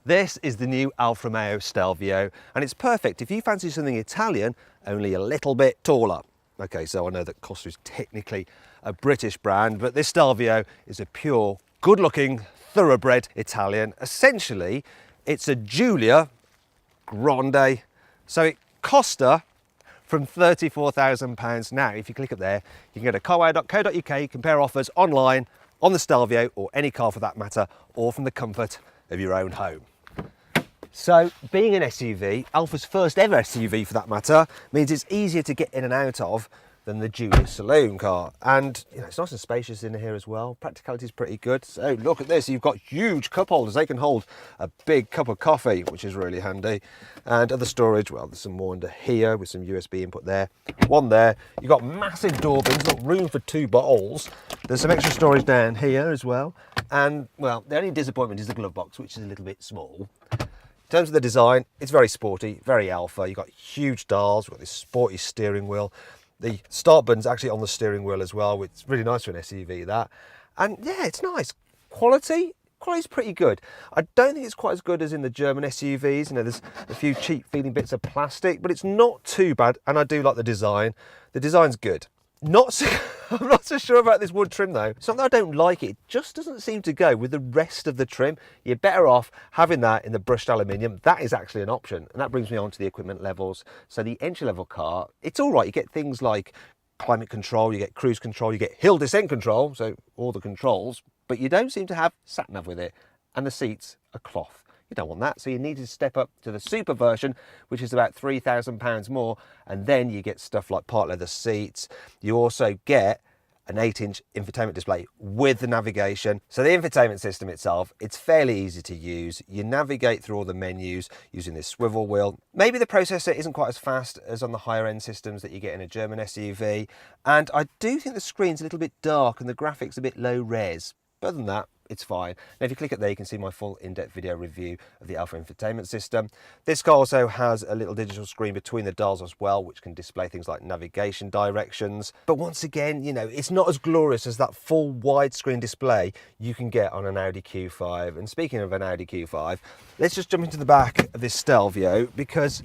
This is the new Alfa Romeo Stelvio, and it's perfect if you fancy something Italian, only a little bit taller. Okay, so I know that Costa is technically a British brand, but this Stelvio is a pure, good-looking, thoroughbred Italian. Essentially, it's a Giulia Grande. So it cost her from £34,000. Now, if you click up there, you can go to carwow.co.uk, compare offers online on the Stelvio, or any car for that matter, or from the comfort of your own home. So being an SUV, Alfa's first ever SUV for that matter, means it's easier to get in and out of than the Giulia saloon car. And you know, it's nice and spacious in here as well. Practicality is pretty good. So look at this, you've got huge cup holders. They can hold a big cup of coffee, which is really handy. And other storage, well, there's some more under here with some USB input there. One there. You've got massive door bins, got room for 2 bottles. There's some extra storage down here as well. And well, the only disappointment is the glove box, which is a little bit small. In terms of the design, it's very sporty, very Alfa. You've got huge dials, you've got this sporty steering wheel. The start button's actually on the steering wheel as well, which is really nice for an SUV, that. And yeah, it's nice. Quality's pretty good. I don't think it's quite as good as in the German SUVs. You know, there's a few cheap feeling bits of plastic, but it's not too bad. And I do like the design. The design's good. I'm not so sure about this wood trim though. It's not that I don't like it, it just doesn't seem to go with the rest of the trim. You're better off having that in the brushed aluminium. That is actually an option. And that brings me on to the equipment levels. So the entry level car, it's all right. You get things like climate control, you get cruise control, you get hill descent control, so all the controls, but you don't seem to have sat nav with it. And the seats are cloth. You don't want that, so you need to step up to the super version, which is about £3,000 more, and then you get stuff like part leather seats. You also get an 8-inch infotainment display with the navigation. So the infotainment system itself, it's fairly easy to use. You navigate through all the menus using this swivel wheel. Maybe the processor isn't quite as fast as on the higher end systems that you get in a German SUV, and I do think the screen's a little bit dark and the graphics a bit low res. But other than that, it's fine. Now if you click up there, you can see my full in-depth video review of the Alfa infotainment system. This car also has a little digital screen between the dials as well, which can display things like navigation directions. But once again, you know, it's not as glorious as that full widescreen display you can get on an Audi Q5. And speaking of an Audi Q5, let's just jump into the back of this Stelvio because,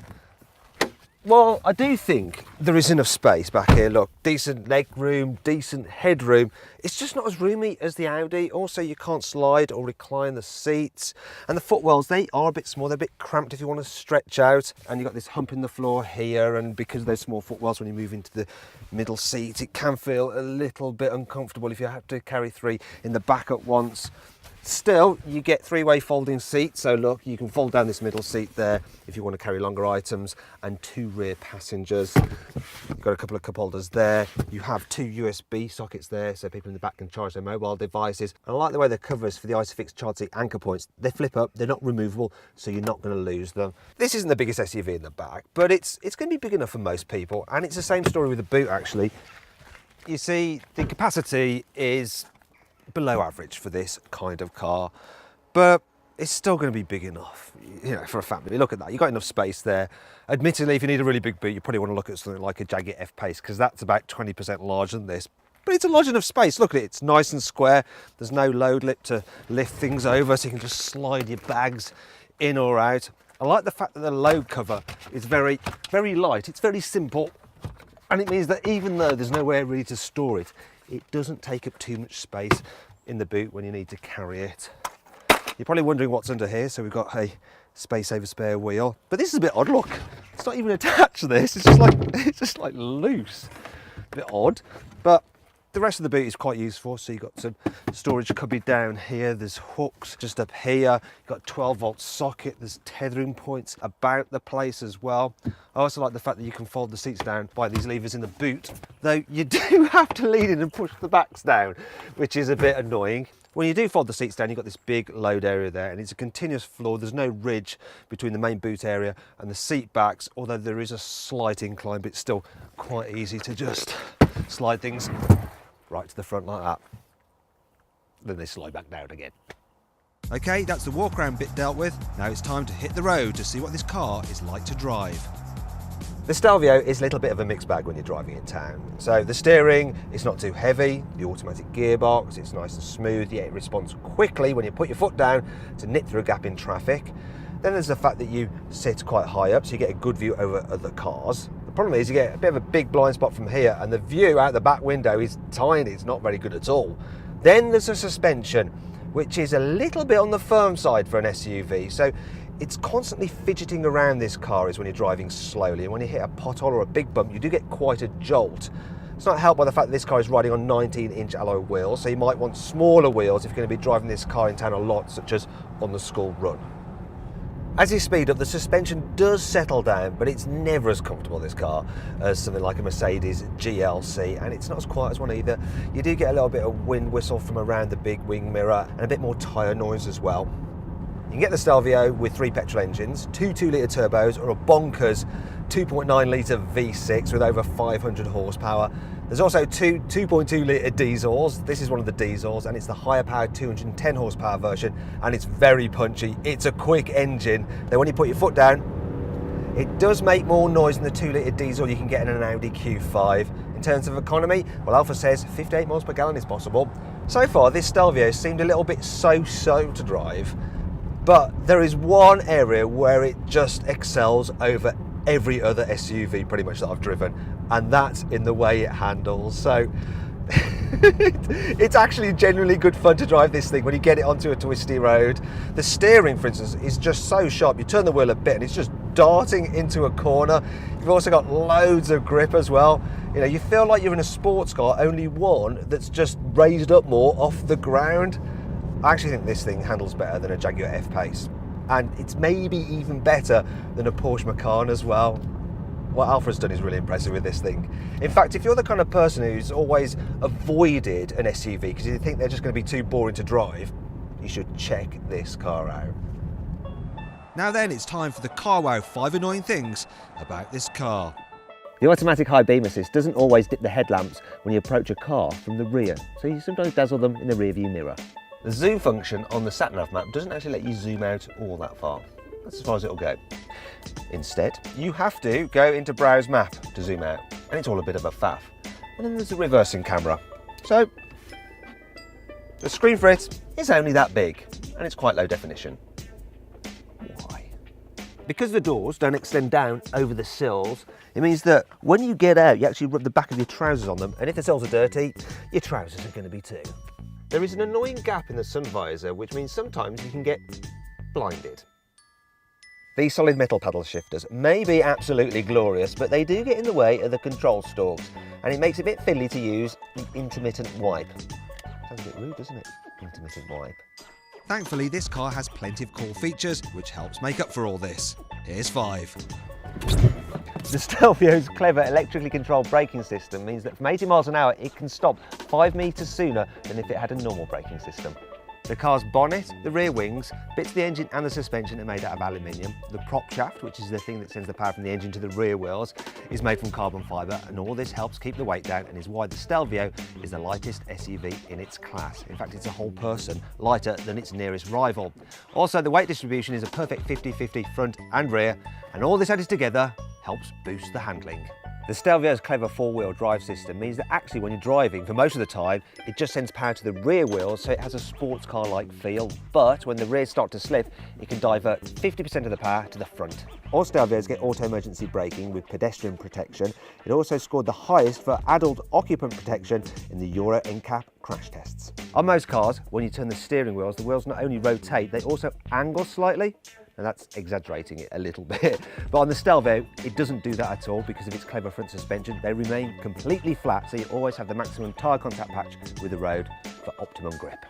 well, I do think there is enough space back here. Look, decent leg room, decent headroom. It's just not as roomy as the Audi. Also, you can't slide or recline the seats. And the footwells, they are a bit small. They're a bit cramped if you want to stretch out. And you've got this hump in the floor here. And because of those small footwells, when you move into the middle seat, it can feel a little bit uncomfortable if you have to carry 3 in the back at once. Still, you get 3-way folding seats, so look, you can fold down this middle seat there if you want to carry longer items, and 2 rear passengers. You've got a couple of cup holders there. You have 2 USB sockets there, so people in the back can charge their mobile devices. And I like the way the covers for the Isofix child seat anchor points, they flip up, they're not removable, so you're not going to lose them. This isn't the biggest SUV in the back, but it's going to be big enough for most people, and it's the same story with the boot actually. You see, the capacity is below average for this kind of car, but it's still going to be big enough, you know, for a family. Look at that, you've got enough space there. Admittedly, if you need a really big boot, you probably want to look at something like a Jaguar F-Pace, because that's about 20% larger than this, but it's a large enough space. Look at it, it's nice and square. There's no load lip to lift things over, so you can just slide your bags in or out. I like the fact that the load cover is very, very light. It's very simple, and it means that even though there's nowhere really to store it, it doesn't take up too much space in the boot when you need to carry it. You're probably wondering what's under here, so we've got a space saver spare wheel. But this is a bit odd, look. It's not even attached to this, it's just like loose. A bit odd, but the rest of the boot is quite useful. So you've got some storage cubby down here, there's hooks just up here, you've got a 12-volt socket, there's tethering points about the place as well. I also like the fact that you can fold the seats down by these levers in the boot, though you do have to lean in and push the backs down, which is a bit annoying. When you do fold the seats down, you've got this big load area there, and it's a continuous floor. There's no ridge between the main boot area and the seat backs, although there is a slight incline, but it's still quite easy to just slide things right to the front like that. Then they slide back down again. Okay, that's the walk around bit dealt with. Now it's time to hit the road to see what this car is like to drive. The Stelvio is a little bit of a mixed bag when you're driving in town. So the steering is not too heavy, the automatic gearbox, it's nice and smooth, yet it responds quickly when you put your foot down to nip through a gap in traffic. Then there's the fact that you sit quite high up, so you get a good view over other cars. The problem is you get a bit of a big blind spot from here, and the view out the back window is tiny, it's not very good at all. Then there's a suspension, which is a little bit on the firm side for an SUV. So it's constantly fidgeting around, this car is, when you're driving slowly, and when you hit a pothole or a big bump you do get quite a jolt. It's not helped by the fact that this car is riding on 19-inch alloy wheels, so you might want smaller wheels if you're going to be driving this car in town a lot, such as on the school run. As you speed up, the suspension does settle down, but it's never as comfortable, this car, as something like a Mercedes GLC, and it's not as quiet as one either. You do get a little bit of wind whistle from around the big wing mirror and a bit more tyre noise as well. You can get the Stelvio with 3 petrol engines, 2 2-litre turbos, or a bonkers 2.9-litre V6 with over 500 horsepower. There's also 2 2.2-litre diesels. This is one of the diesels, and it's the higher powered 210 horsepower version, and it's very punchy. It's a quick engine. Then when you put your foot down, it does make more noise than the 2-litre diesel you can get in an Audi Q5. In terms of economy, well, Alfa says 58 miles per gallon is possible. So far, this Stelvio seemed a little bit so-so to drive, but there is one area where it just excels over every other SUV pretty much that I've driven, and that's in the way it handles. So it's actually genuinely good fun to drive this thing when you get it onto a twisty road. The steering, for instance, is just so sharp. You turn the wheel a bit and it's just darting into a corner. You've also got loads of grip as well. You know, you feel like you're in a sports car, only one that's just raised up more off the ground. I actually think this thing handles better than a Jaguar F-Pace, and it's maybe even better than a Porsche Macan as well. What Alfa's done is really impressive with this thing. In fact, if you're the kind of person who's always avoided an SUV because you think they're just going to be too boring to drive, you should check this car out. Now then, it's time for the Car Wow 5 annoying things about this car. The automatic high beam assist doesn't always dip the headlamps when you approach a car from the rear, so you sometimes dazzle them in the rear view mirror. The zoom function on the sat-nav map doesn't actually let you zoom out all that far. That's as far as it'll go. Instead, you have to go into Browse Map to zoom out, and it's all a bit of a faff. And then there's the reversing camera. So, the screen for it is only that big, and it's quite low definition. Why? Because the doors don't extend down over the sills, it means that when you get out, you actually rub the back of your trousers on them, and if the sills are dirty, your trousers are going to be too. There is an annoying gap in the sun visor, which means sometimes you can get blinded. These solid metal paddle shifters may be absolutely glorious, but they do get in the way of the control stalks, and it makes it a bit fiddly to use the intermittent wipe. Sounds a bit rude, doesn't it? Intermittent wipe. Thankfully, this car has plenty of cool features, which helps make up for all this. Here's 5. The Stelvio's clever electrically controlled braking system means that from 80 miles an hour it can stop 5 metres sooner than if it had a normal braking system. The car's bonnet, the rear wings, bits of the engine and the suspension are made out of aluminium. The prop shaft, which is the thing that sends the power from the engine to the rear wheels, is made from carbon fibre, and all this helps keep the weight down and is why the Stelvio is the lightest SUV in its class. In fact, it's a whole person lighter than its nearest rival. Also, the weight distribution is a perfect 50-50 front and rear, and all this added together helps boost the handling. The Stelvio's clever 4-wheel drive system means that actually when you're driving, for most of the time, it just sends power to the rear wheels, so it has a sports car-like feel. But when the rears start to slip, it can divert 50% of the power to the front. All Stelvios get auto emergency braking with pedestrian protection. It also scored the highest for adult occupant protection in the Euro NCAP crash tests. On most cars, when you turn the steering wheels, the wheels not only rotate, they also angle slightly. Now that's exaggerating it a little bit, but on the Stelvio, it doesn't do that at all because of its clever front suspension. They remain completely flat, so you always have the maximum tyre contact patch with the road for optimum grip.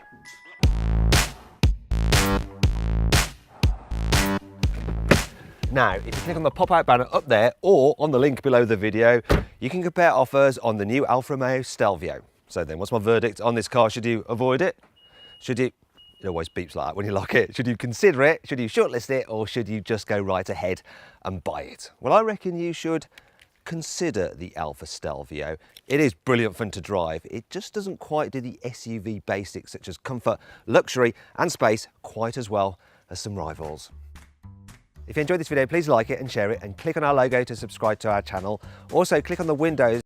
Now, if you click on the pop-out banner up there or on the link below the video, you can compare offers on the new Alfa Romeo Stelvio. So then, what's my verdict on this car? Should you avoid it? Should you... It always beeps like that when you lock it. Should you consider it? Should you shortlist it? Or should you just go right ahead and buy it? Well, I reckon you should consider the Alfa Stelvio. It is brilliant fun to drive. It just doesn't quite do the SUV basics such as comfort, luxury and space quite as well as some rivals. If you enjoyed this video, please like it and share it, and click on our logo to subscribe to our channel. Also, click on the windows